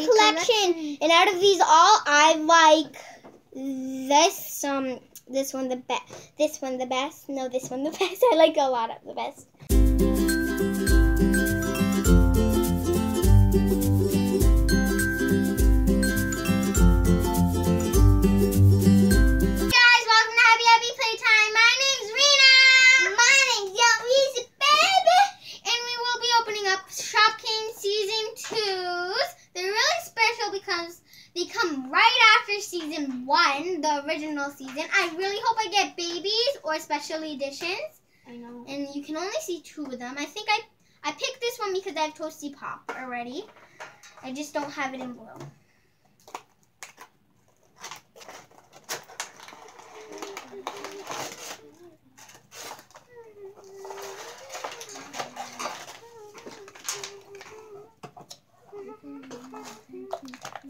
collection. And out of these all, I like this one the best. This one the best. No, this one the best. I like a lot of the best. Guys, welcome to Happy Happy Playtime. My name's Rina. My name's Easy Baby. And we will be opening up Shopkins Season 2s. They're really special because they come right after Season 1, the original season. I really hope I get babies or special editions. I know. And you can only see 2 of them. I think I picked this one because I have Toasty Pop already. I just don't have it in blue.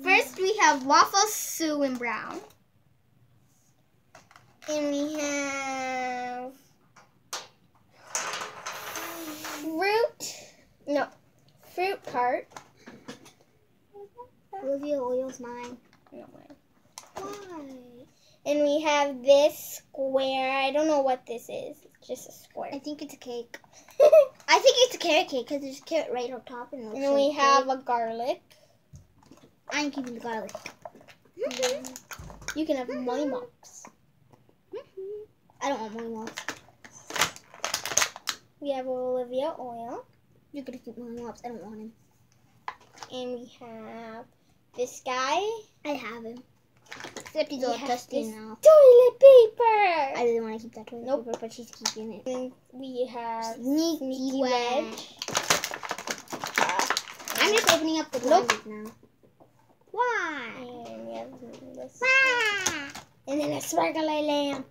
First, we have Waffle Sue in brown. And we have fruit cart. Olivia Oil's mine. No way. Why? And we have this square. I don't know what this is. It's just a square. I think it's a cake. I think it's a carrot cake because there's a carrot right on top. And then we have a garlic. I'm keeping the garlic. You can have money mops. I don't want money mops. We have Olivia Oil. You're going to keep money mops. I don't want him. And we have this guy. I have him. Except he's all dusty now. Toilet paper! I really want to keep that toilet paper, but she's keeping it. And we have Sneaky Wedge. I'm just opening up the blinds now. Why? And we have this. Why? And then a sparkly lamp.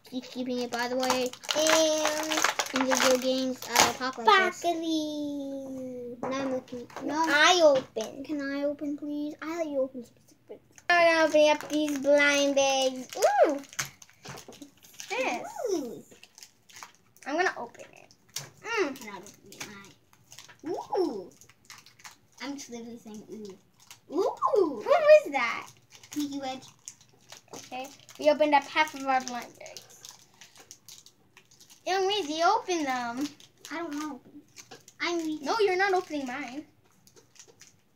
She's keeping it, by the way. And in video games, talk like this. Broccoli. Now I'm looking. No, I open. Can I open, please? I let you open specific. I'm opening up these blind bags. Ooh. What's this? Ooh. I'm gonna open it. Can I open it? Ooh. I'm just literally saying ooh. Ooh. Who is that? Sneaky Wedge. Okay. We opened up half of our blind bags. Young Reezy, open them. I don't want to open. I'm Reezy. No, you're not opening mine.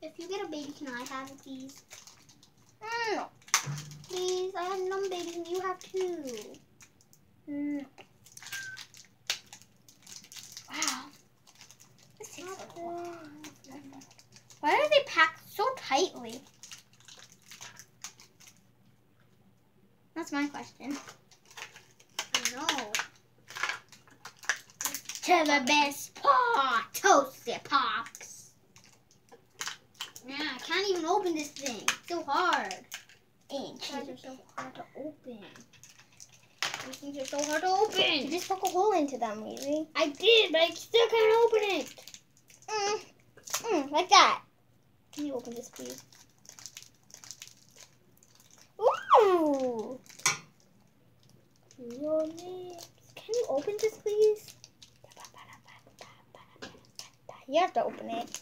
If you get a baby, can I have it, please? No. Please, I have no babies and you have 2. No. Wow. This takes so long. Why are they packed so tightly? That's my question. I know. To the best part, Toasty Pops. Yeah, I can't even open this thing. It's so hard. And These are so hard to open. These things are so hard to open. you just poke a hole into them, Reezy. I did, but I still can't open it. Like that. Can you open this, please? Ooh. Your lips. Can you open this, please? You have to open it.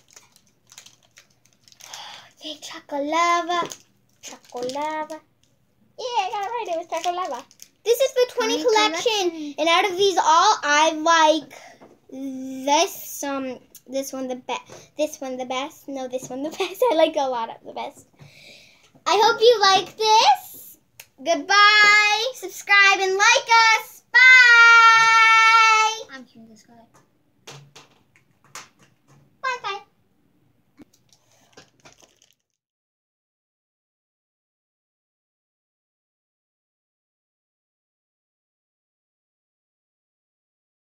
Okay, chocolava. Chocolava. Yeah, I got it right. It was chocolava. This is the 20 collection. And out of these all, I like this one the best. This one the best. No, this one the best. I like a lot of the best. I hope you like this. Goodbye. Subscribe and like us. Bye.